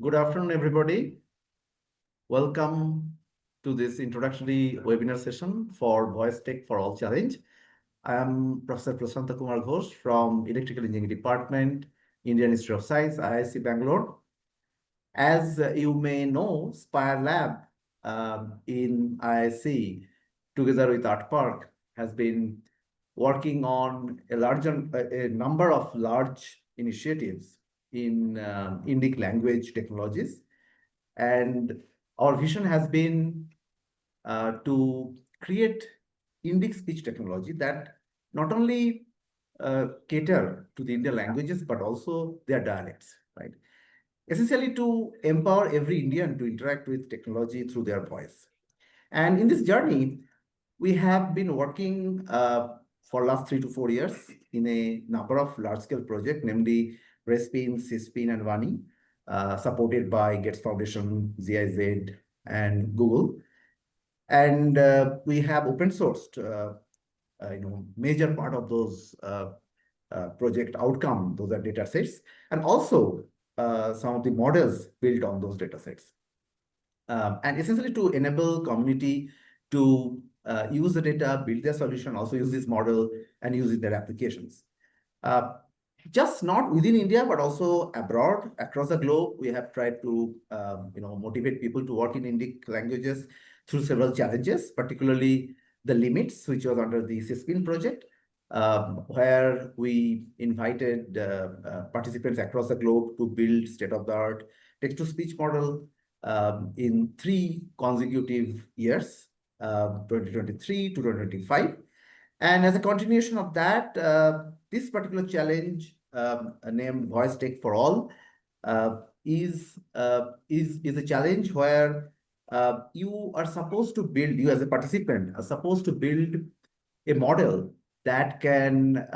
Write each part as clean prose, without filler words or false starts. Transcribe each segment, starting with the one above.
Good afternoon, everybody. Welcome to this introductory webinar session for Voice Tech for All Challenge. I am Professor Prashanta Kumar Ghosh from Electrical Engineering Department, Indian Institute of Science, IISc Bangalore. As you may know, Spire Lab in IISc, together with Art Park, has been working on a number of large initiatives in Indic language technologies. And our vision has been to create Indic speech technology that not only cater to the Indian languages, but also their dialects, right? Essentially to empower every Indian to interact with technology through their voice. And in this journey, we have been working for last 3 to 4 years in a number of large-scale projects, namely Respin, Cispin, and Vani, supported by Gates Foundation, GIZ, and Google. And we have open sourced, major part of those project outcome. Those are data sets, and also some of the models built on those data sets. And essentially to enable community to use the data, build their solution, also use this model and use it in their applications. Just not within India, but also abroad, across the globe, we have tried to motivate people to work in Indic languages through several challenges, particularly the limits, which was under the Cispin project, where we invited participants across the globe to build state-of-the-art text-to-speech model in 3 consecutive years, 2023 to 2025. And as a continuation of that, this particular challenge named Voice Tech for All is a challenge where you are supposed to build, you as a participant are supposed to build a model that can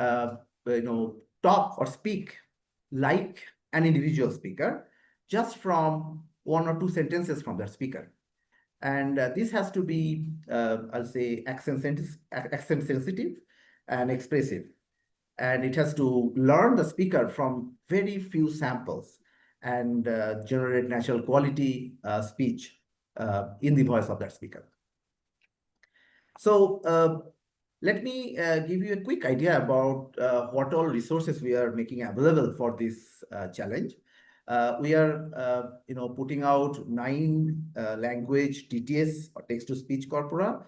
talk or speak like an individual speaker just from 1 or 2 sentences from that speaker. And this has to be, I'll say, accent sensitive and expressive. And it has to learn the speaker from very few samples and generate natural quality speech in the voice of that speaker. So let me give you a quick idea about what all resources we are making available for this challenge. We are, putting out 9 language TTS or text-to-speech corpora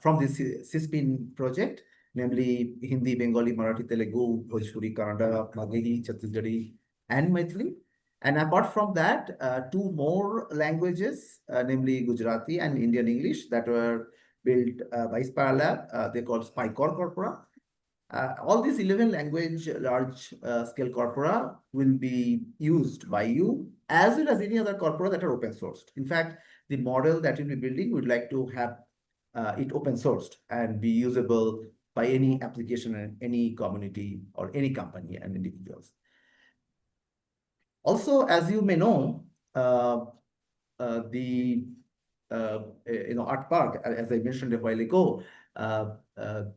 from this Cispin project, namely Hindi, Bengali, Marathi, Telugu, Bhojpuri, Kannada, Magadhi, Chhattisgarhi, and Maithili. And apart from that, 2 more languages, namely Gujarati and Indian English, that were built by Spire Lab. They called SpyCore Corpora. All these 11 language large scale corpora will be used by you as well as any other corpora that are open sourced. In fact, the model that you'll be building would like to have it open sourced and be usable by any application and any community or any company and individuals. Also, as you may know, the Art Park, as I mentioned a while ago,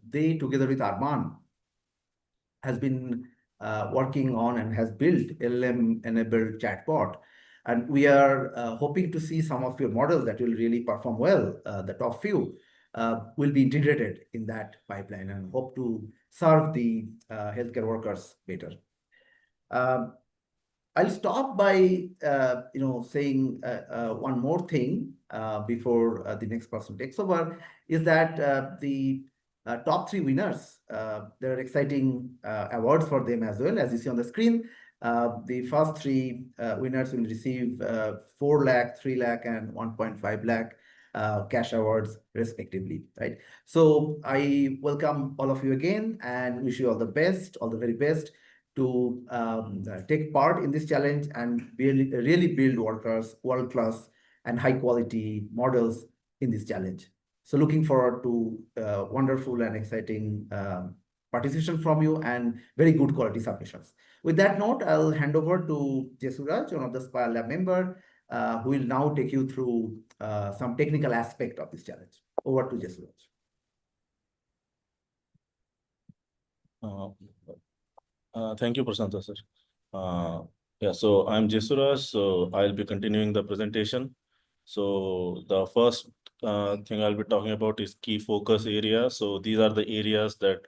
they together with Arman has been working on and has built LLM-enabled chatbot. And we are hoping to see some of your models that will really perform well. The top few will be integrated in that pipeline and hope to serve the healthcare workers better. I'll stop by saying one more thing before the next person takes over, is that the top 3 winners, there are exciting awards for them as well. As you see on the screen, the first 3 winners will receive 4 lakh, 3 lakh, and 1.5 lakh cash awards respectively, right? So I welcome all of you again and wish you all the best, all the very best to take part in this challenge and really build world-class and high-quality models in this challenge. So looking forward to wonderful and exciting participation from you and very good quality submissions. With that note, I'll hand over to Jesuraj, one of the Spire Lab member, who will now take you through some technical aspect of this challenge. Over to Jesuraj. Thank you, Prashanta sir. Yeah, so I'm Jesuraj, so I'll be continuing the presentation. So the first thing I'll be talking about is key focus areas. So these are the areas that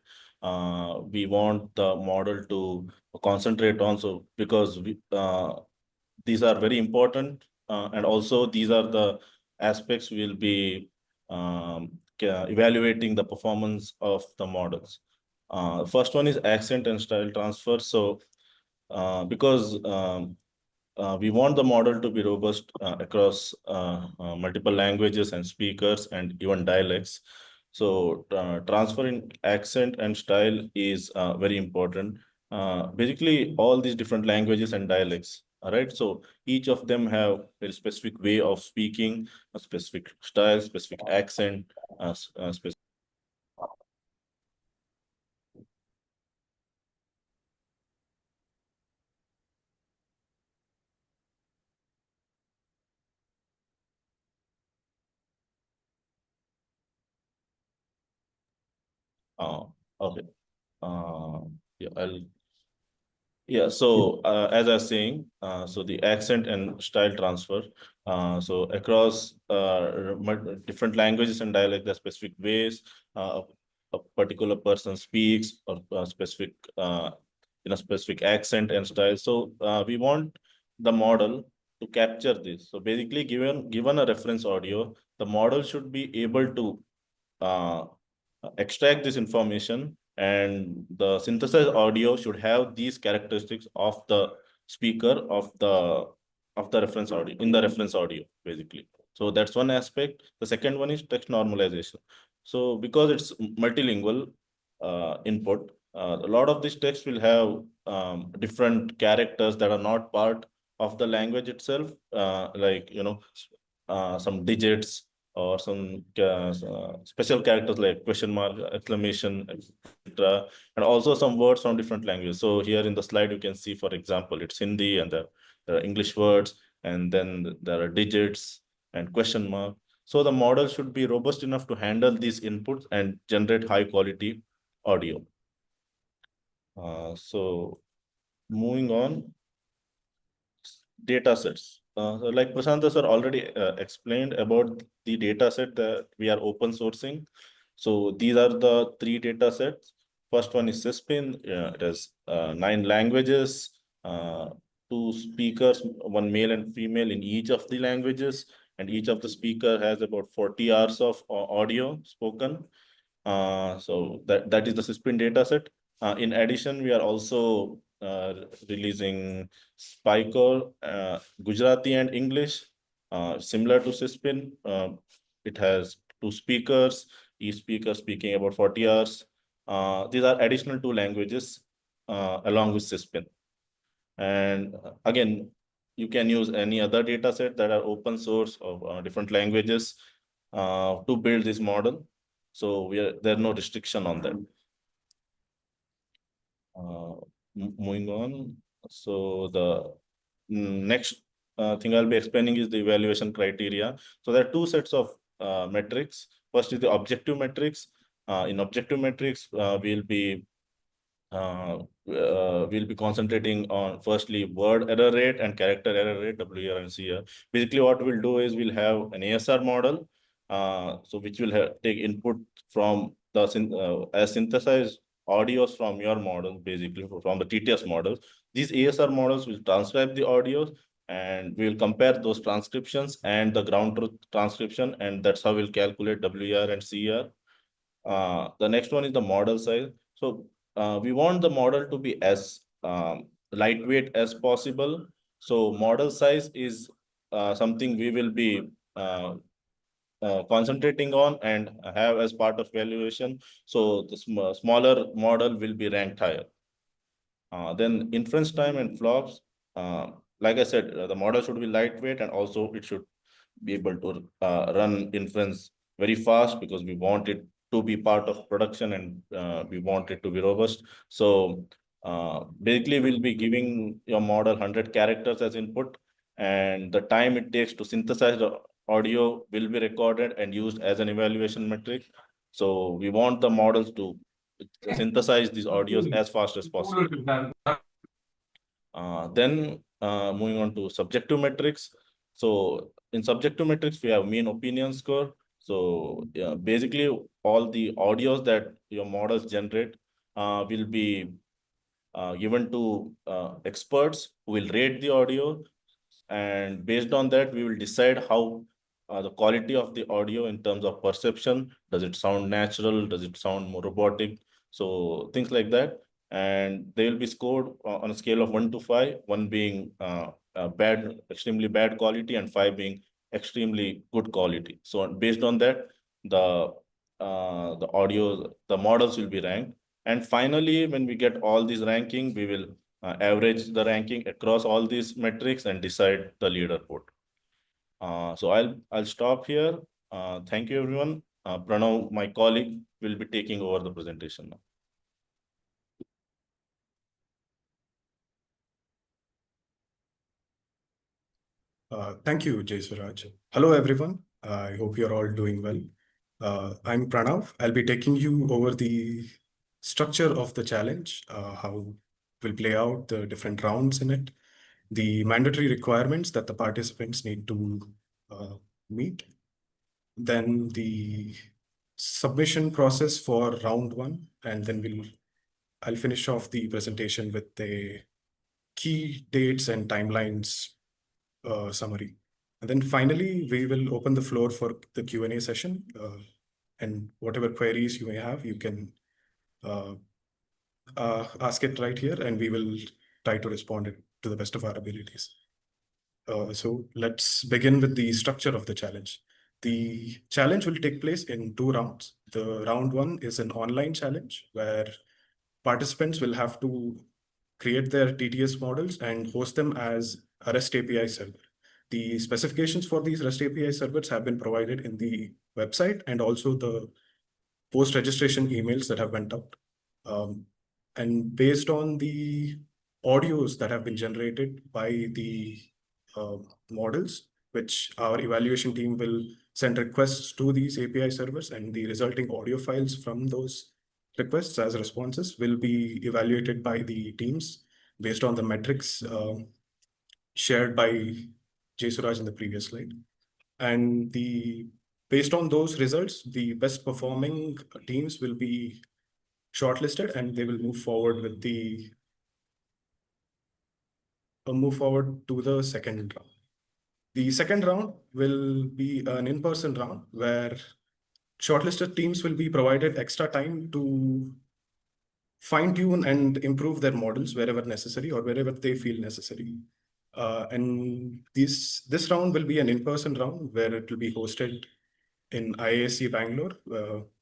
we want the model to concentrate on. So because these are very important, and also these are the aspects we'll be evaluating the performance of the models. First one is accent and style transfer. So because we want the model to be robust across multiple languages and speakers and even dialects. So transferring accent and style is very important. Basically, all these different languages and dialects. All right. So each of them have very specific way of speaking, a specific style, specific accent, specific. Okay. Uh, yeah, I'll Yeah, so as I was saying, so the accent and style transfer, so across different languages and dialect, there are specific ways a particular person speaks or specific, specific accent and style. So we want the model to capture this. So basically, given a reference audio, the model should be able to uh, extract this information, and the synthesized audio should have these characteristics of the speaker of the reference audio in the reference audio basically. So that's one aspect. The second one is text normalization. So because it's multilingual input, a lot of this text will have different characters that are not part of the language itself, like some digits or some special characters like question mark, exclamation, etc. And also some words from different languages. So here in the slide, you can see, for example, it's Hindi and there are English words, and then there are digits and question mark. So the model should be robust enough to handle these inputs and generate high quality audio. So moving on, data sets. So like Prashant sir already explained about the data set that we are open sourcing. So these are the three data sets. First one is CISPIN. It has 9 languages, two speakers, one male and female in each of the languages, and each of the speaker has about 40 hours of audio spoken. So that is the CISPIN data set. In addition, we are also releasing Spycore, Gujarati and English, similar to CISPIN. It has two speakers, each speaker speaking about 40 hours. These are additional two languages along with CISPIN. And again, you can use any other data set that are open source of different languages to build this model. So there's no restriction on that. Uh, Moving on. So the next thing I'll be explaining is the evaluation criteria. So there are two sets of metrics. First is the objective metrics. In objective metrics, we'll be concentrating on firstly word error rate and character error rate, WER and CR. Basically, what we'll do is we'll have an ASR model, so which will take input from the as synthesized audios from your model, basically from the TTS models. These ASR models will transcribe the audios, and we'll compare those transcriptions and the ground truth transcription, and that's how we'll calculate WER and CR. The next one is the model size. So we want the model to be as lightweight as possible. So model size is something we will be concentrating on and have as part of valuation. So the smaller model will be ranked higher. Then inference time and flops. Like I said, the model should be lightweight, and also it should be able to run inference very fast because we want it to be part of production, and we want it to be robust. So basically, we'll be giving your model 100 characters as input, and the time it takes to synthesize the audio will be recorded and used as an evaluation metric. So we want the models to synthesize these audios as fast as possible. Then moving on to subjective metrics. So in subjective metrics, we have mean opinion score. So yeah, basically all the audios that your models generate will be given to experts who will rate the audio, and based on that we will decide how the quality of the audio in terms of perception. Does it sound natural? Does it sound more robotic? So things like that, and they will be scored on a scale of 1 to 5, 1 being bad, extremely bad quality, and 5 being extremely good quality. So based on that, the audio, the models will be ranked. And finally, when we get all these ranking, we will average the ranking across all these metrics and decide the leaderboard. So I'll stop here. Thank you, everyone. Pranav, my colleague, will be taking over the presentation now. Thank you, Jay Suraj. Hello, everyone. I hope you're all doing well. I'm Pranav. I'll be taking you over the structure of the challenge, how we'll play out the different rounds in it, the mandatory requirements that the participants need to uh, meet, then the submission process for round one, and then I'll finish off the presentation with the key dates and timelines summary. And then finally, we will open the floor for the Q&A session. And whatever queries you may have, you can ask it right here, and we will try to respond it to the best of our abilities. So let's begin with the structure of the challenge. The challenge will take place in 2 rounds. The round 1 is an online challenge where participants will have to create their TTS models and host them as a REST API server. The specifications for these REST API servers have been provided in the website and also the post-registration emails that have went out. And based on the audios that have been generated by the models, which our evaluation team will send requests to these API servers, and the resulting audio files from those requests as responses will be evaluated by the teams based on the metrics shared by Jay Suraj in the previous slide. And based on those results, the best performing teams will be shortlisted and they will move forward with move forward to the second round. The second round will be an in-person round where shortlisted teams will be provided extra time to fine-tune and improve their models wherever necessary or wherever they feel necessary. And this round will be an in-person round where it will be hosted in IASC Bangalore.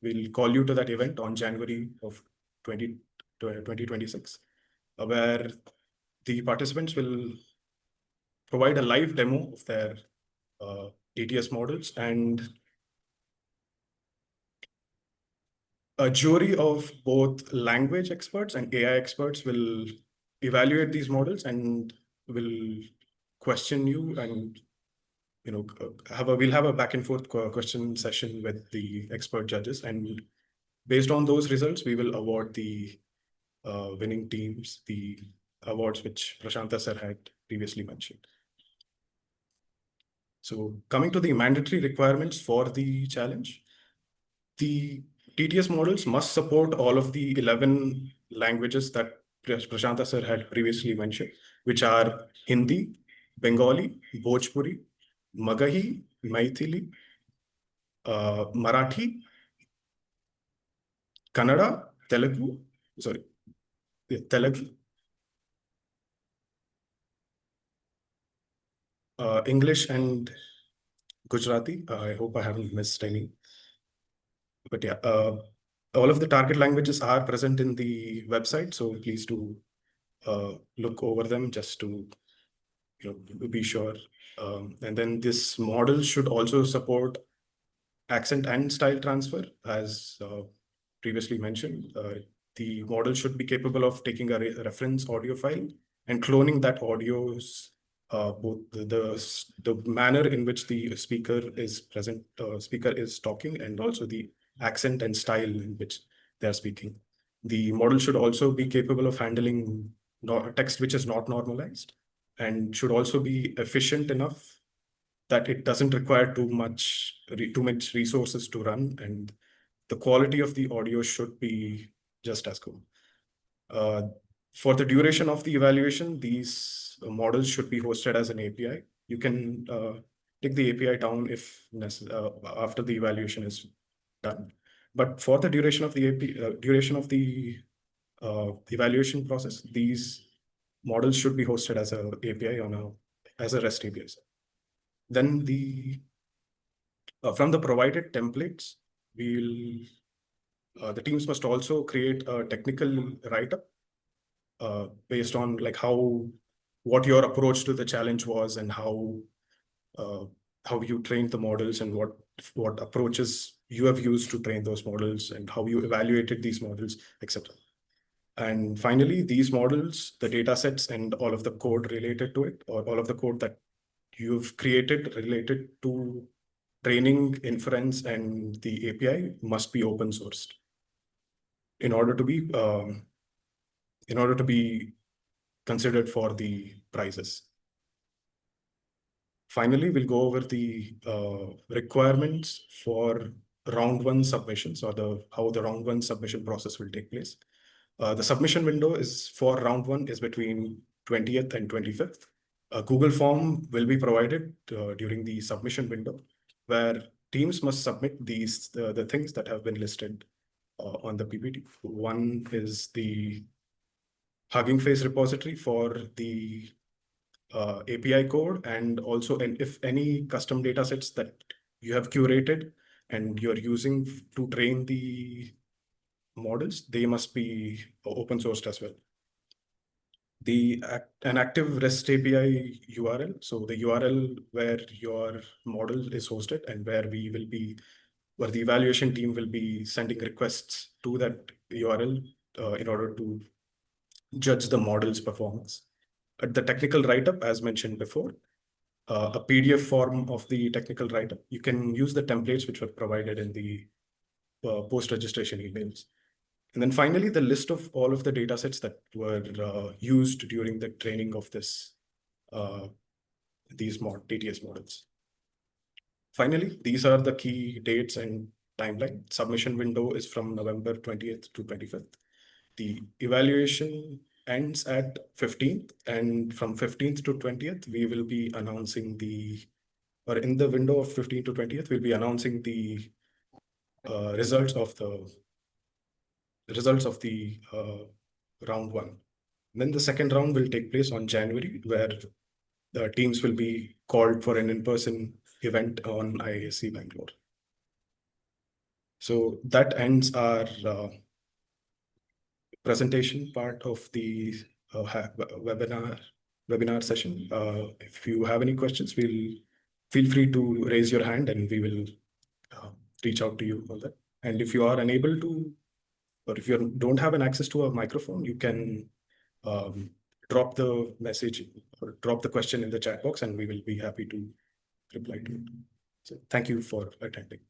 We'll call you to that event on January of 2026, where the participants will provide a live demo of their TTS models, and a jury of both language experts and AI experts will evaluate these models and will question you, and we'll have a back and forth question session with the expert judges, and based on those results we will award the winning teams the awards which Prashanta sir had previously mentioned. So coming to the mandatory requirements for the challenge, the TTS models must support all of the 11 languages that Prashanta sir had previously mentioned, which are Hindi, Bengali, Bhojpuri, Magahi, Maithili, Marathi, Kannada, Telugu, English, and Gujarati. I hope I haven't missed any. But yeah, all of the target languages are present in the website, so please do look over them just to be sure. And then this model should also support accent and style transfer, as previously mentioned. The model should be capable of taking a reference audio file and cloning that audio's both the manner in which the speaker is talking, and also the accent and style in which they're speaking. The model should also be capable of handling text which is not normalized, and should also be efficient enough that it doesn't require too much resources to run, and the quality of the audio should be just as good. For the duration of the evaluation, these models should be hosted as an API. You can take the API down if after the evaluation is done. But for the duration of the evaluation process, these models should be hosted as a API as a REST API. Then from the provided templates, the teams must also create a technical write-up based on like what your approach to the challenge was, and how you trained the models, and what approaches you have used to train those models, and how you evaluated these models, etc. And finally, these models, the data sets, and all of the code related to it, or all of the code that you've created related to training, inference, and the API must be open sourced in order to be considered for the prizes. Finally, we'll go over the requirements for round one submissions, or how the round one submission process will take place. The submission window for round one is between 20th and 25th. A Google form will be provided during the submission window, where teams must submit the things that have been listed on the PPT. One is the Hugging Face repository for the API code, and also if any custom data sets that you have curated and you're using to train the models, they must be open sourced as well. An active REST API URL, so the URL where your model is hosted, and where the evaluation team will be sending requests to that URL in order to judge the model's performance. At the technical write-up, as mentioned before, a PDF form of the technical write-up. You can use the templates which were provided in the post-registration emails. And then finally, the list of all of the data sets that were used during the training of these TTS models. Finally, these are the key dates and timeline. Submission window is from November 20th to 25th. The evaluation ends at 15th, and from 15th to 20th, we will be announcing in the window of 15th to 20th, we'll be announcing the results of the round one. Then the second round will take place on January, where the teams will be called for an in-person event on IISc Bangalore. So that ends our presentation part of the webinar session. If you have any questions, feel free to raise your hand, and we will reach out to you on that. And if you are unable to, or if you don't have an access to a microphone, you can drop the message or drop the question in the chat box, and we will be happy to reply to it. So thank you for attending.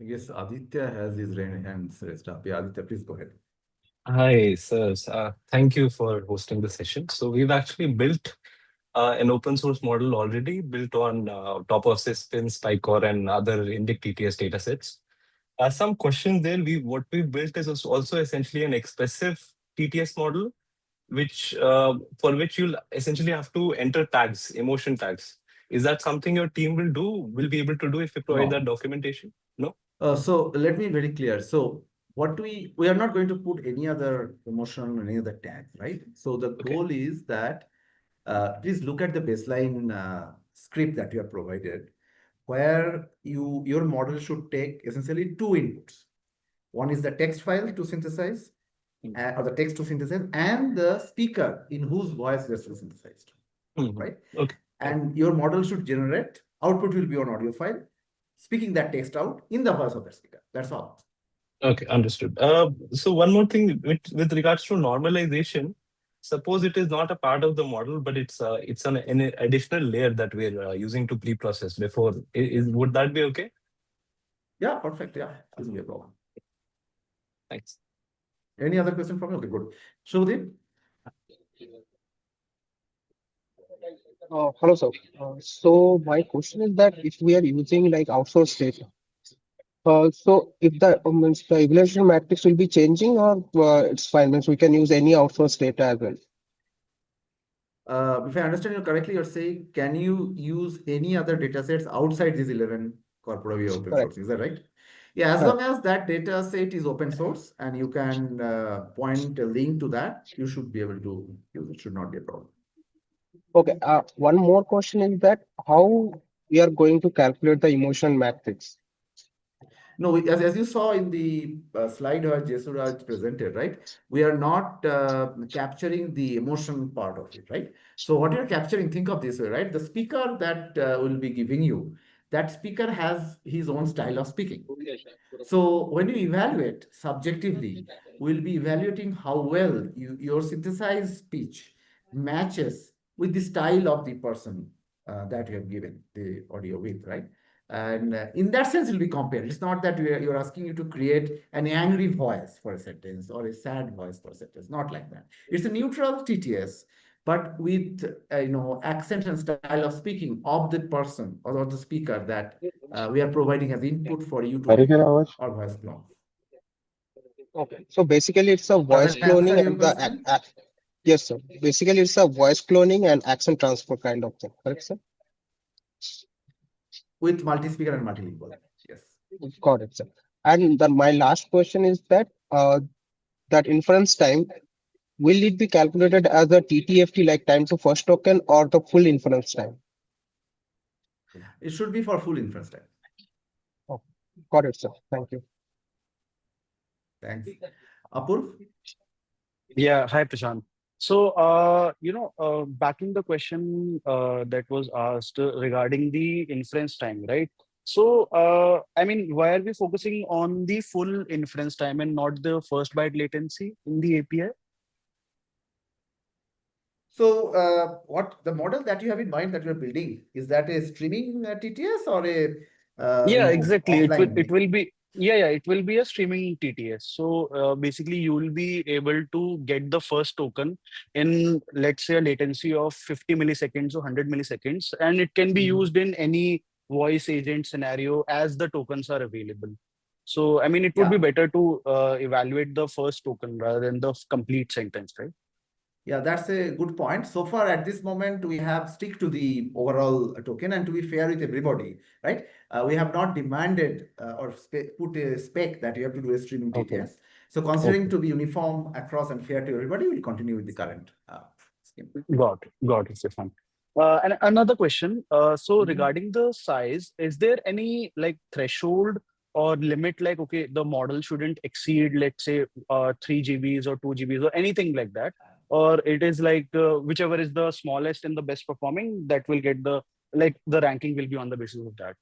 Yes, Aditya has his hands raised up. Yeah, Aditya, please go ahead. Hi, sirs. Thank you for hosting the session. So we've actually built an open source model already built on top of Syspin, Spycore, and other Indic TTS datasets. Some questions there. What we built is also essentially an expressive TTS model, for which you'll essentially have to enter tags, emotion tags. Is that something your team will be able to do if you provide that documentation? No? So let me be very clear. So what we are not going to put any other emotion or any other tags, right? So the goal is that please look at the baseline script that you have provided, where your model should take essentially two inputs. One is the text file to synthesize, or the text to synthesize, and the speaker in whose voice it is synthesized, right? Okay. And your model should generate, output will be on audio file, speaking that text out in the voice of the speaker. That's all. Okay, understood. So one more thing with regards to normalization, suppose it is not a part of the model, but it's an additional layer that we're using to pre-process before. Would that be okay? Yeah, perfect. Yeah, doesn't be a problem. Thanks. Any other question from you? Okay, good. Shubhadeep? Hello, sir. So my question is that if we are using like outsourced data, so if the means the evaluation matrix will be changing or it's fine, means we can use any outsourced data as well. If I understand you correctly, you're saying, can you use any other data sets outside these 11 corporate via open Correct. source? Is that right? Yeah, as long Correct. as that data set is open source and you can point a link to that, you should be able to use it. Should not be a problem. Okay. One more question is that how we are going to calculate the emotion matrix? No, as you saw in the slide where Jesuraj presented, right? We are not capturing the emotion part of it, right? So what you're capturing, think of this way, right? The speaker that will be giving you, that speaker has his own style of speaking. So when you evaluate subjectively, we'll be evaluating how well your synthesized speech matches with the style of the person that you have given the audio with, right? And in that sense, it'll be compared. It's not that you're asking you to create an angry voice for a sentence or a sad voice for a sentence. Not like that. It's a neutral TTS, but with accent and style of speaking of the person or the speaker that we are providing as input for you to make our voice clone. Okay. So basically, it's a Does voice that answer cloning your and the question? yes, sir. Basically, it's a voice cloning and accent transfer kind of thing. Correct, sir? With multi-speaker and multilingual. Yes. Got it, sir. And then my last question is that that inference time, will it be calculated as a TTFT like time to first token or the full inference time? It should be for full inference time. Oh, got it, sir. Thank you. Thanks. Apurv? Yeah, hi Prashant. So, backing the question that was asked regarding the inference time, right? So, I mean, why are we focusing on the full inference time and not the first byte latency in the API? So, what the model that you have in mind that you're building, is that a streaming TTS or a Yeah, exactly. It offline? will be it will be a streaming TTS. So basically you will be able to get the first token in, let's say, a latency of 50 milliseconds or 100 milliseconds, and it can be Mhm. used in any voice agent scenario as the tokens are available. So I mean, it would be Yeah. better to evaluate the first token rather than the complete sentence, right? Yeah, that's a good point. So far, at this moment, we have stick to the overall token, and to be fair with everybody, right? We have not demanded or put a spec that you have to do a streaming Okay. TTS. So considering Okay. to be uniform across and fair to everybody, we'll continue with the current scheme. Got it, Stefan. And another question. So Mhm. regarding the size, is there any like threshold or limit? Like, okay, the model shouldn't exceed, let's say, 3 GBs or 2 GBs or anything like that, or it is like whichever is the smallest and the best performing that will get the ranking will be on the basis of that.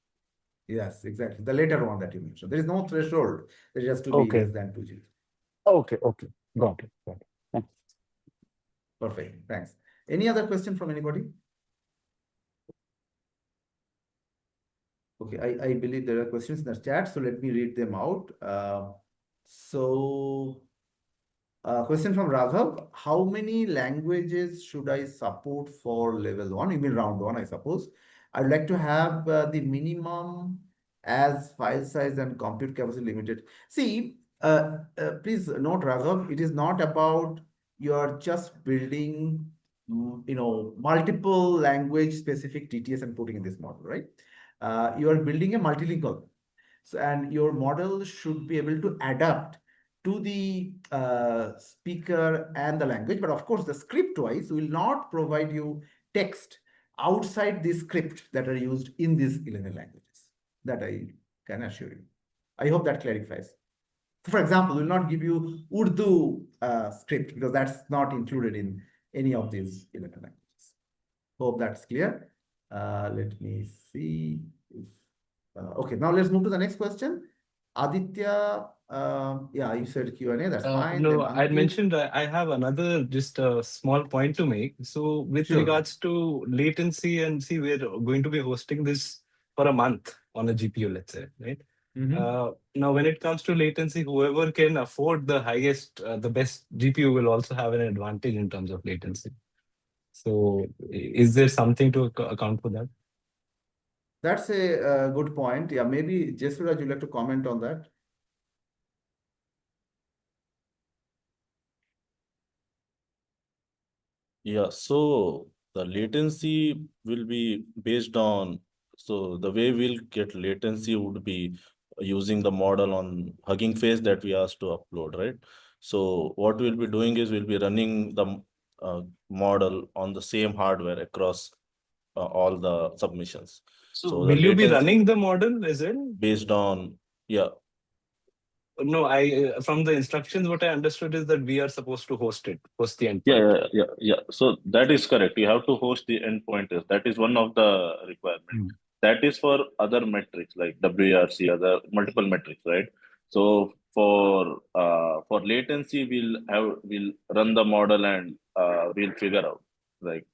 Yes, exactly. The later one that you mentioned. There is no threshold. There has to be Okay. less than 2 GB. Okay. Okay. Got it. Got it. Thanks. Perfect. Thanks. Any other question from anybody? Okay, I believe there are questions in the chat, so let me read them out. So, question from Raghav: how many languages should I support for level one? You mean round one, I suppose. I'd like to have the minimum as file size and compute capacity limited. See, please note, Raghav, it is not about you're just building, multiple language specific TTS and putting in this model, right? You are building a multilingual. So, and your model should be able to adapt to the speaker and the language. But of course, the script wise will not provide you text outside the script that are used in these 11 languages. That I can assure you. I hope that clarifies. For example, we will not give you Urdu script because that's not included in any of these 11 languages. Hope that's clear. Let me see if okay, now let's move to the next question. Aditya, yeah, you said Q&A, that's fine. Then No, I Ankit, mentioned I have another just a small point to make. So with sure. regards to latency, and see, we're going to be hosting this for a month on a GPU, let's say, right? Now, when it comes to latency, whoever can afford the highest, the best GPU will also have an advantage in terms of latency. So, is there something to account for that? That's a good point. Yeah, maybe Jessuraj, you'd like to comment on that? Yeah, so the latency will be based on, so the way we'll get latency would be using the model on Hugging Face that we asked to upload, right? So what we'll be doing is we'll be running the model on the same hardware across all the submissions. So, So the will you be latency running the model as well? based on, yeah, No, from the instructions, what I understood is that we are supposed to host the endpoint. yeah. So that is correct. You have to host the endpointers. That is one of the requirements. That is for other metrics like WRC, other multiple metrics, right? So for latency, we'll run the model and we'll figure out, like,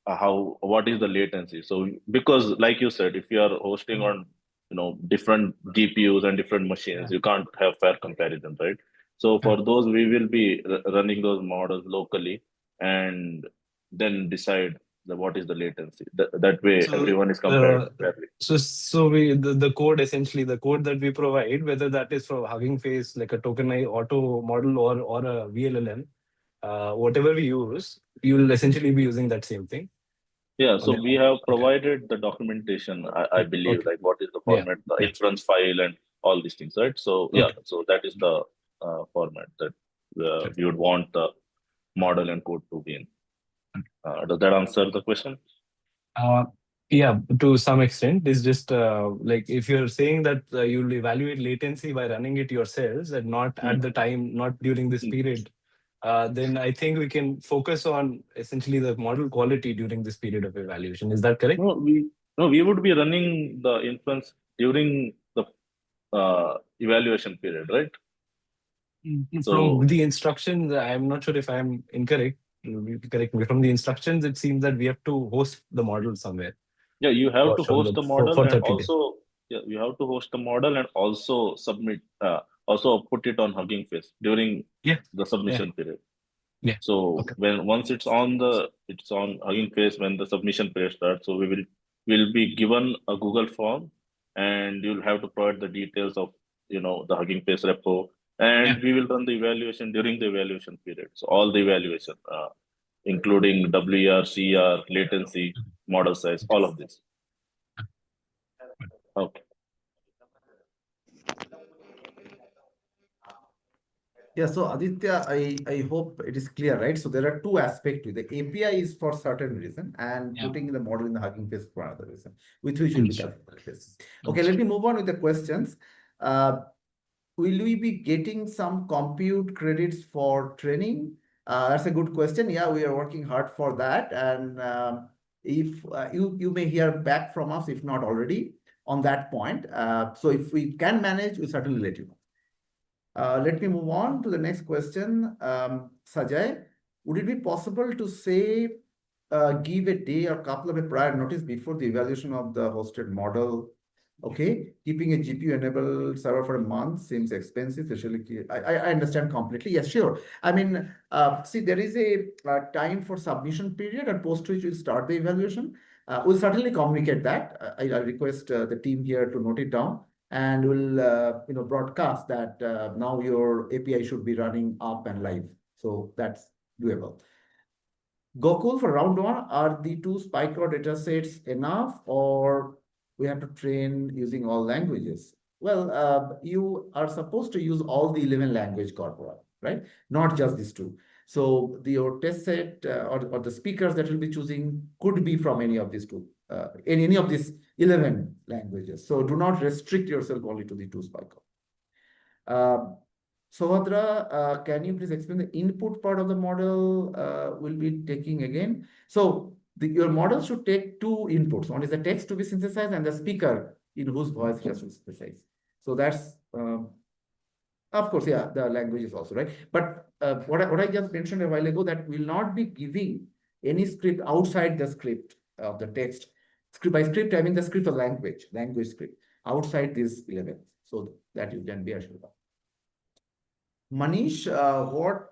how what is the latency. So because like you said, if you are hosting on different GPUs and different machines, you can't have fair comparison, right? So for those, we will be running those models locally and then decide what is the latency. That way, So, everyone is compared fairly. So the code, essentially the code that we provide, whether that is for Hugging Face, like a tokenized auto model or a VLLM, whatever we use, you will essentially be using that same thing. Yeah, so we have Okay. provided the documentation, I believe, Okay. like what is the Yeah. format, the inference file, and all these things, right? So yeah, Okay. so that is the format that we would want the model and code to be in. Does that answer the question? Yeah, to some extent. It's just like if you're saying that you'll evaluate latency by running it yourselves and not at the time, not during this period, then I think we can focus on essentially the model quality during this period of evaluation. Is that correct? No, we would be running the inference during the evaluation period, right? So From the instructions, I'm not sure if I'm incorrect. You correct me. From the instructions, it seems that we have to host the model somewhere. yeah, you have For to sure, host the model for and 30 days. also you have to host the model and also submit, also put it on Hugging Face during the submission period. Yeah. So once it's on Hugging Face when the submission period starts, so we'll be given a Google form and you'll have to provide the details of the Hugging Face repo, and we will run the evaluation during the evaluation period. So all the evaluation, including WER, CR, latency, model size, all of this. Okay. Yeah, so Aditya, I hope it is clear, right? So there are two aspects to it. The API is for certain reason and putting the model in the Hugging Face for another reason, which we will be calculating. Okay, let me move on with the questions. Will we be getting some compute credits for training? That's a good question. Yeah, we are working hard for that. And if you may hear back from us, if not already, on that point. So if we can manage, we'll certainly let you know. Let me move on to the next question. Sajay, would it be possible to say, give a day or couple of a prior notice before the evaluation of the hosted model? Okay, keeping a GPU-enabled server for a month seems expensive, especially. I understand completely. Yes, sure. I mean, see, there is a time for submission period, and post which we'll start the evaluation. We'll certainly communicate that. I request the team here to note it down, and we'll broadcast that now your API should be running up and live. So that's doable. Gokul, for round one, are the two SPyCore datasets enough, or we have to train using all languages? Well, you are supposed to use all the 11 language corpora, right? Not just these two. So your test set or the speakers that you'll be choosing could be from any of these two, in any of these 11 languages. So do not restrict yourself only to the two SPyCore. Sohadra, can you please explain the input part of the model we'll be taking again? So your model should take two inputs. One is the text to be synthesized and the speaker in whose voice it has to be synthesized. So that's, of course, yeah, the language is also, right? But what I just mentioned a while ago, that will not be giving any script outside the script of the text. Script by script, I mean the script of language script. outside these 11, so that you can be assured of. Manish,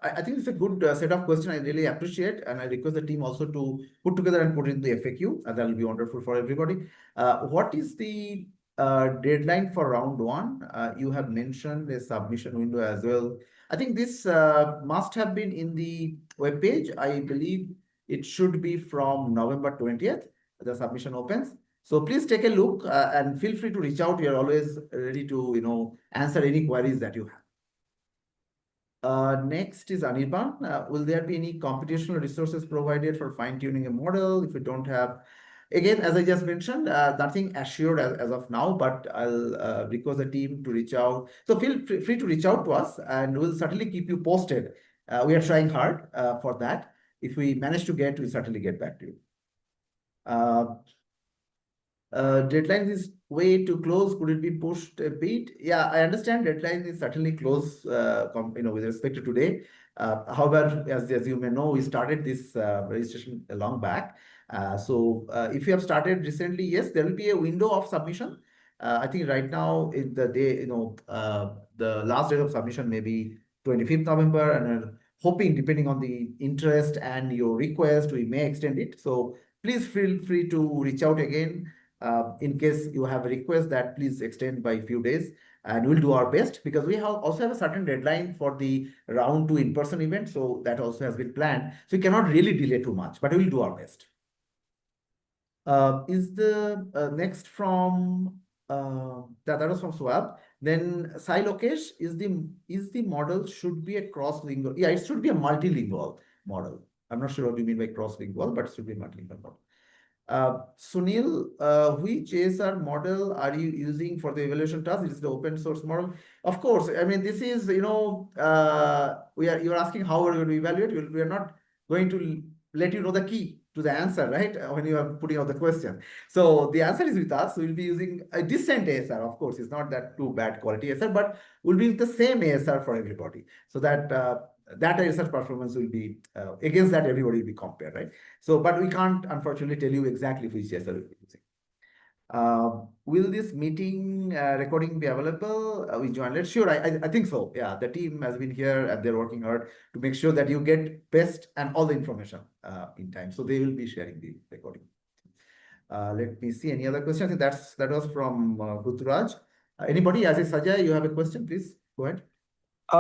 I think it's a good set of questions. I really appreciate, and I request the team also to put together and put in the FAQ, and that will be wonderful for everybody. What is the deadline for round one? You have mentioned a submission window as well. I think this must have been in the web page. I believe it should be from November 20th. The submission opens. So please take a look and feel free to reach out. We are always ready to answer any queries that you have. Next is Anirban. Will there be any computational resources provided for fine-tuning a model if we don't have? Again, as I just mentioned, nothing assured as of now, but I'll request the team to reach out. So feel free to reach out to us, and we'll certainly keep you posted. We are trying hard for that. If we manage to we'll certainly get back to you. Deadline is way too close. Could it be pushed a bit? Yeah, I understand deadline is certainly close, with respect to today. However, as you may know, we started this registration a long back. So if you have started recently, yes, there will be a window of submission. I think right now is the day, the last date of submission may be 25th November, and hoping, depending on the interest and your request, we may extend it. So please feel free to reach out again. In case you have a request, that please extend by a few days, and we'll do our best, because we also have a certain deadline for the round 2 in-person event. So that also has been planned. So we cannot really delay too much, but we'll do our best. Is the next from that was from Swab. Then Sai Lokesh, is the model should be a cross-lingual? Yeah, it should be a multilingual model. I'm not sure what you mean by cross-lingual, but it should be a multilingual model. Sunil, which ASR model are you using for the evaluation task? It is the open source model. Of course, I mean, this is, you're asking how we're going to evaluate. We are not going to let you know the key to the answer, right? When you are putting out the question. So the answer is with us. We'll be using a decent ASR. Of course, it's not that too bad quality ASR, but we'll be the same ASR for everybody. So that that ASR performance will be against that everybody will be compared, right? So, but we can't unfortunately tell you exactly which ASR we'll be using. Will this meeting recording be available? We join. Let's sure. I think so. Yeah, the team has been here and they're working hard to make sure that you get best and all the information in time. So they will be sharing the recording. Let me see any other questions. I think that was from Ruturaj. Anybody? As a Sajay, you have a question, please go ahead.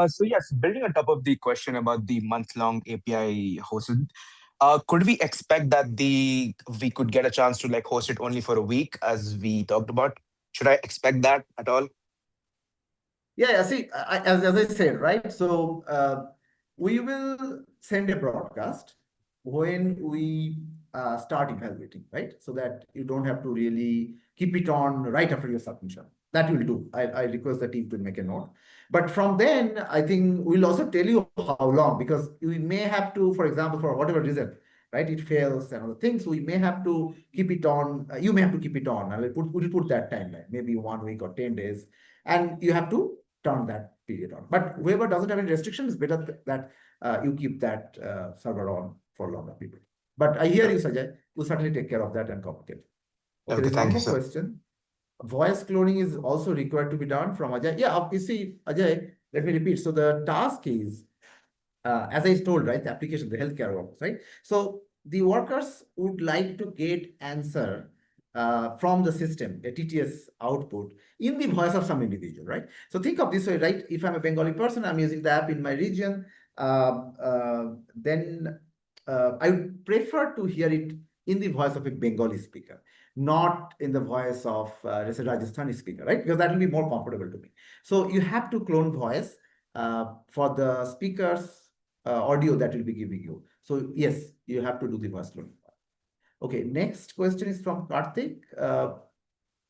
So yes, building on top of the question about the month-long API hosted, could we expect that we could get a chance to like host it only for a week, as we talked about? Should I expect that at all? Yeah. See, as I said, right? So we will send a broadcast when we start evaluating, right? So that you don't have to really keep it on right after your submission. That will do. I request the team to make a note. But from then, I think we'll also tell you how long, because we may have to, for example, for whatever reason, right, it fails and other things, we may have to keep it on. You may have to keep it on. And we'll put that timeline, maybe 1 week or 10 days, and you have to turn that period on. But whoever doesn't have any restrictions, it's better that you keep that server on for longer period. But I hear you, Sajay. We'll certainly take care of that and communicate. Okay, there's one more question. Voice cloning is also required to be done from Ajay. Yeah, you see, Ajay, let me repeat. So the task is, as I told, right, the application, the healthcare workers, right? So the workers would like to get answer from the system, a TTS output in the voice of some individual, right? So think of this way, right? If I'm a Bengali person, I'm using the app in my region, then I would prefer to hear it in the voice of a Bengali speaker, not in the voice of a Rajasthani speaker, right? Because that will be more comfortable to me. So you have to clone voice for the speaker's audio that will be giving you. So yes, you have to do the voice cloning. Okay, next question is from Karthik.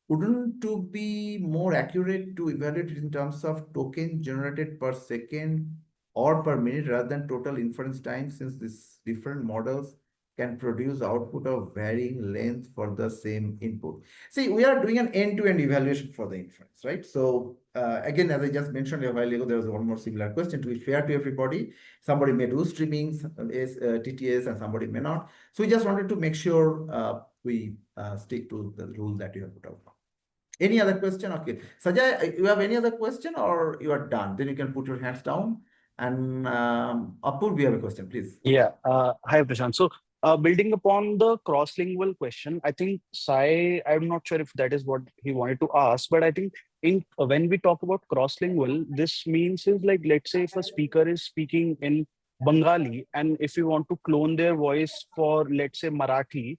Wouldn't to be more accurate to evaluate it in terms of token generated per second or per minute rather than total inference time, since these different models can produce output of varying length for the same input? See, we are doing an end-to-end evaluation for the inference, right? So again, as I just mentioned a while ago, there was one more similar question. To be fair to everybody, somebody may do streaming TTS and somebody may not. So we just wanted to make sure we stick to the rule that you have put out. Any other question? Okay. Sajay, you have any other question or you are done? Then you can put your hands down. And Apur, we have a question, please. Yeah. Hi, Prashant. So, building upon the cross-lingual question, I think Sai, I'm not sure if that is what he wanted to ask, but I think in when we talk about cross-lingual, this means is like, let's say if a speaker is speaking in Bengali, and if you want to clone their voice for, let's say, Marathi,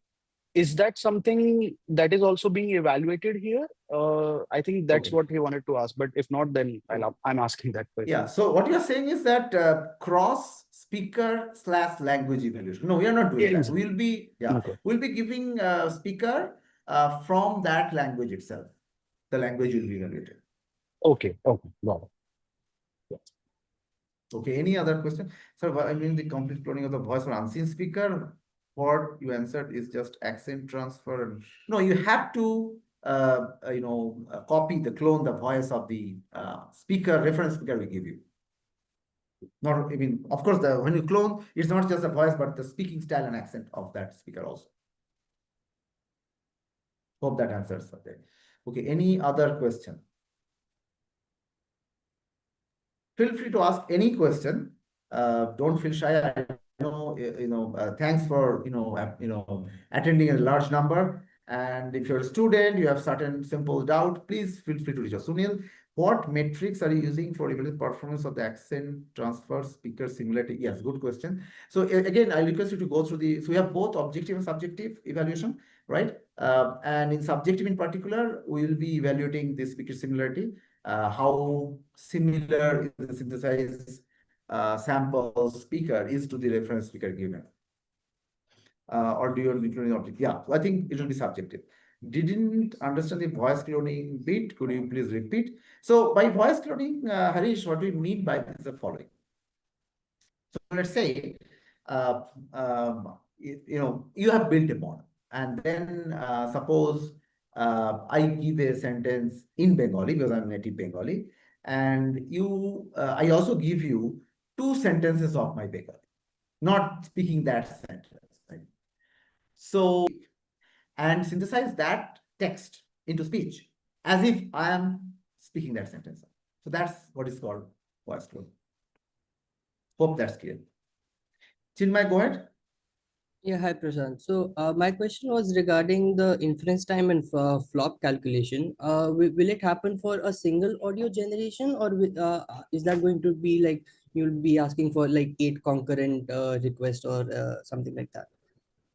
is that something that is also being evaluated here? I think that's Okay. what he wanted to ask, but if not, then I'm asking that Yeah. question. So what you are saying is that cross speaker / language evaluation. No, we are not doing that. Yes. We'll be Okay. we'll be giving speaker from that language itself. The language will be evaluated. Okay. Okay. Got it. Okay, any other question? Sir, I mean the complete cloning of the voice for unseen speaker. What you answered is just accent transfer. No, you have to copy clone the voice of the speaker, reference speaker we give you. Not, I mean, of course, when you clone, it's not just the voice, but the speaking style and accent of that speaker also. Hope that answers that. Okay, any other question? Feel free to ask any question. Don't feel shy. I know, thanks for, attending a large number. And if you're a student, you have certain simple doubt, please feel free to reach us. Sunil, what metrics are you using for evaluating performance of the accent transfer speaker similarity? Yes, good question. So again, I request you to go through so we have both objective and subjective evaluation, right? And in subjective in particular, we will be evaluating the speaker similarity. How similar is the synthesized sample speaker is to the reference speaker given. Or do you include the object? Yeah, I think it will be subjective. Didn't understand the voice cloning bit. Could you please repeat? So by voice cloning, Harish, what we mean by this is the following. So let's say, you have built a model, and then suppose I give a sentence in Bengali because I'm native Bengali, and I also give you 2 sentences of my Bengali, not speaking that sentence, right? So, and synthesize that text into speech as if I am speaking that sentence. So that's what is called voice cloning. Hope that's clear. Chinmay, go ahead. Yeah, hi Prashant. So my question was regarding the inference time and flop calculation. Will it happen for a single audio generation, or is that going to be like you'll be asking for like 8 concurrent requests or something like that?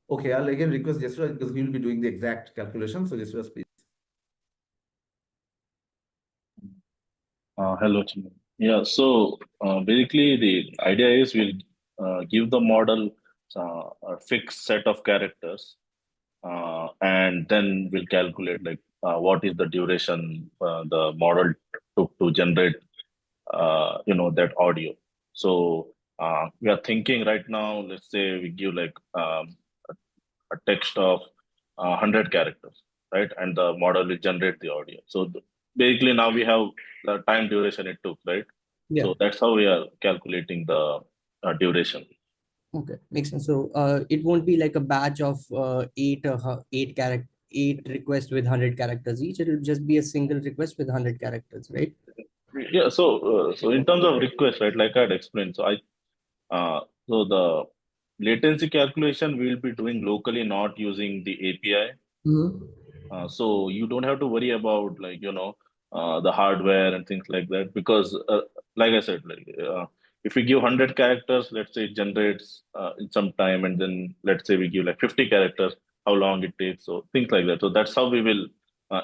Okay, I'll again request Jesra because he will be doing the exact calculation. So Jesra, please. Hello, Chinmay. Yeah, so basically the idea is we'll give the model a fixed set of characters, and then we'll calculate like what is the duration the model took to generate that audio. So we are thinking right now, let's say we give like a text of 100 characters, right? And the model will generate the audio. So basically now we have the time duration it took, right? Yeah. So that's how we are calculating the duration. Okay, makes sense. So it won't be like a batch of eight requests with 100 characters each. It'll just be a single request with 100 characters, right? Yeah. So in terms of request, right? Like I had explained, so the latency calculation we'll be doing locally, not using the API. So you don't have to worry about the hardware and things like that, because like I said, if we give 100 characters, let's say it generates in some time, and then let's say we give like 50 characters, how long it takes, so things like that. So that's how we will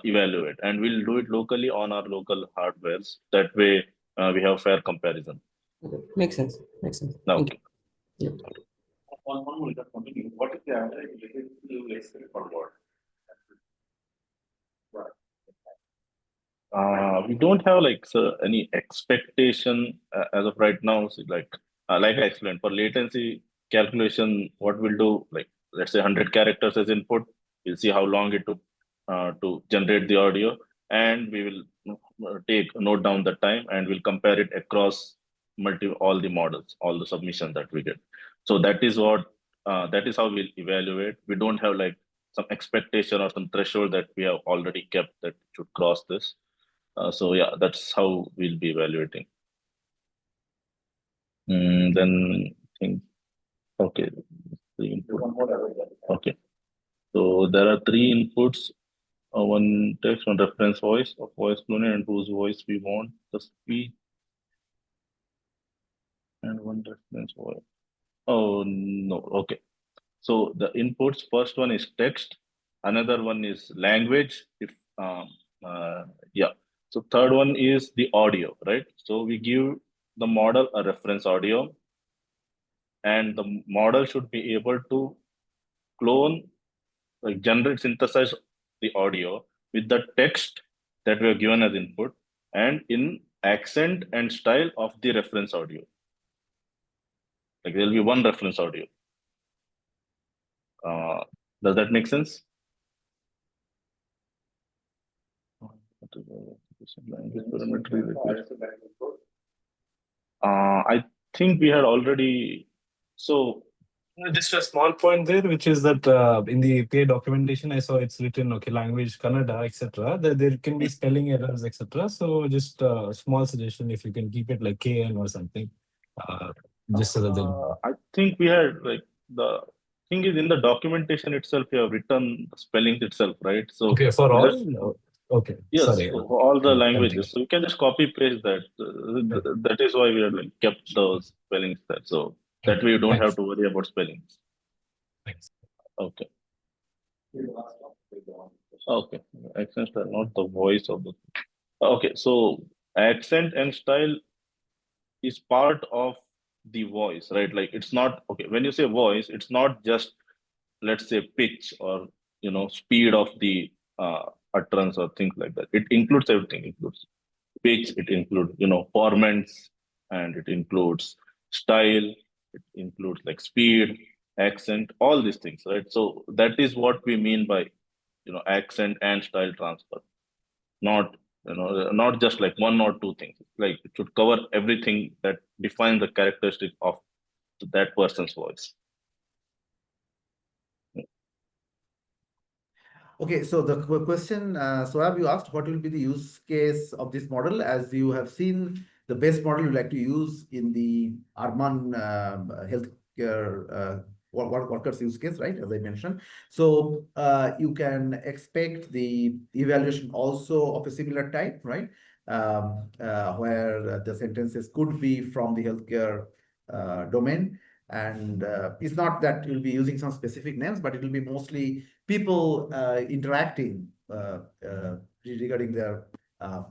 evaluate, and we'll do it locally on our local hardwares. That way we have fair comparison. Okay, makes sense. Makes sense. Now, Thank you. Yep. one more question. What is the average related to expect for what? We don't have any expectation as of right now. So, like I explained, for latency calculation, what we'll do, like let's say 100 characters as input, we'll see how long it took to generate the audio, and we will note down the time, and we'll compare it across all the models, all the submissions that we get. So that is how we'll evaluate. We don't have like some expectation or some threshold that we have already kept that should cross this. So yeah, that's how we'll be evaluating. Then I think, okay, the input. Okay, so there are three inputs: one text, one reference voice of voice clone, and whose voice we want the speech, and one reference voice. Oh no, okay. So the inputs, first one is text, another one is language. If yeah, so third one is the audio, right? So we give the model a reference audio, and the model should be able to clone, like generate, synthesize the audio with the text that we are given as input and in accent and style of the reference audio. Like there will be one reference audio. Does that make sense? I think we had already. So Just a small point there, which is that in the API documentation, I saw it's written, okay, language, Kannada, etc. There can be spelling errors, etc. So just a small suggestion, if you can keep it like KN or something, just so that they'll. I think we had, like, the thing is in the documentation itself, you have written the spellings itself, right? So Okay, for we all? just, Okay, yes, sorry. for all the I'm languages. So you can just copy paste that. That is why we have like kept those spellings there. So that way you don't have Thanks. to worry about spellings. Thanks. Okay. Okay. Accent style, not the voice of the. Okay, so accent and style is part of the voice, right? Like it's not okay. When you say voice, it's not just, let's say, pitch or speed of the utterance or things like that. It includes everything. It includes pitch. It includes formants, and it includes style. It includes like speed, accent, all these things, right? So that is what we mean by accent and style transfer. Not not just like one or two things. Like it should cover everything that defines the characteristic of that person's voice. Okay, so the question, Sohab, you asked what will be the use case of this model. As you have seen, the best model you like to use in the urban healthcare workers use case, right? As I mentioned. So you can expect the evaluation also of a similar type, right? Where the sentences could be from the healthcare domain. And it's not that you'll be using some specific names, but it will be mostly people interacting regarding their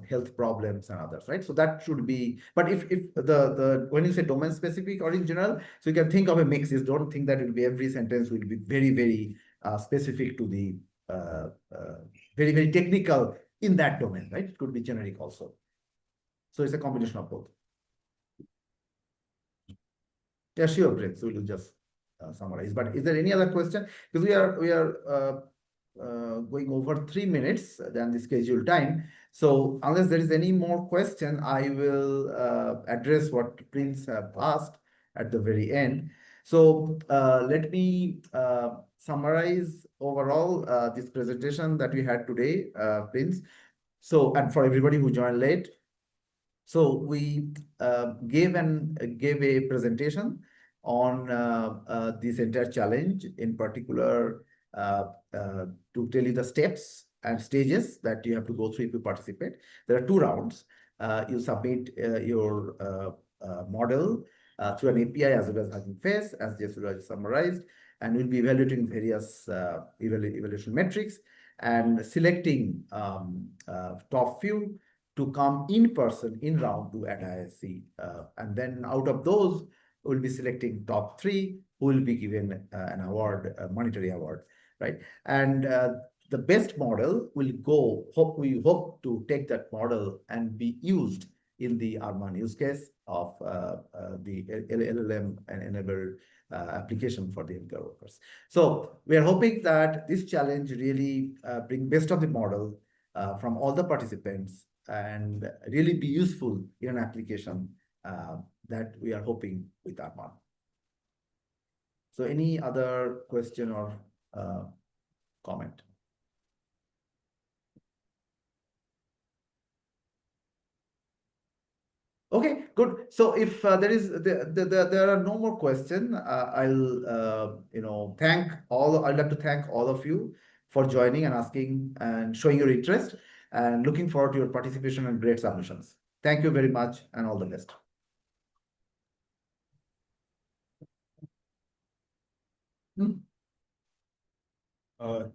health problems and others, right? So that should be. But if the when you say domain specific or in general, so you can think of a mix. You don't think that it will be every sentence will be very specific to the very technical in that domain, right? It could be generic also. So it's a combination of both. Yeah, sure, Brett. So we'll just summarize. But is there any other question? Because we are going over 3 minutes than the scheduled time. So unless there is any more question, I will address what Prince have asked at the very end. So let me summarize overall this presentation that we had today, Prince. So, and for everybody who joined late, so we gave a presentation on this entire challenge, in particular to tell you the steps and stages that you have to go through if you participate. There are two rounds. You submit your model through an API as well as Hugging Face, as Jesura summarized, and we'll be evaluating various evaluation metrics and selecting top few to come in person in round 2 at ISC. And then out of those, we'll be selecting top 3 who will be given an award, a monetary award, right? And the best model will go, we hope to take that model and be used in the Arman use case of the LLM and enabled application for the healthcare workers. So we are hoping that this challenge really bring best of the model from all the participants and really be useful in an application that we are hoping with Arman. So any other question or comment. Okay, good. So if there are no more questions, I'll I'd like to thank all of you for joining and asking and showing your interest, and looking forward to your participation and great submissions. Thank you very much, and all the best.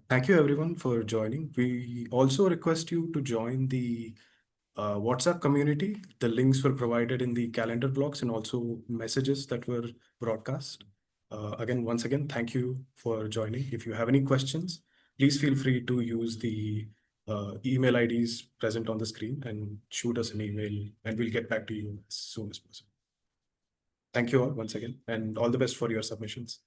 Thank you everyone for joining. We also request you to join the WhatsApp community. The links were provided in the calendar blocks and also messages that were broadcast. Once again, thank you for joining. If you have any questions, please feel free to use the email IDs present on the screen and shoot us an email, and we'll get back to you as soon as possible. Thank you all once again, and all the best for your submissions.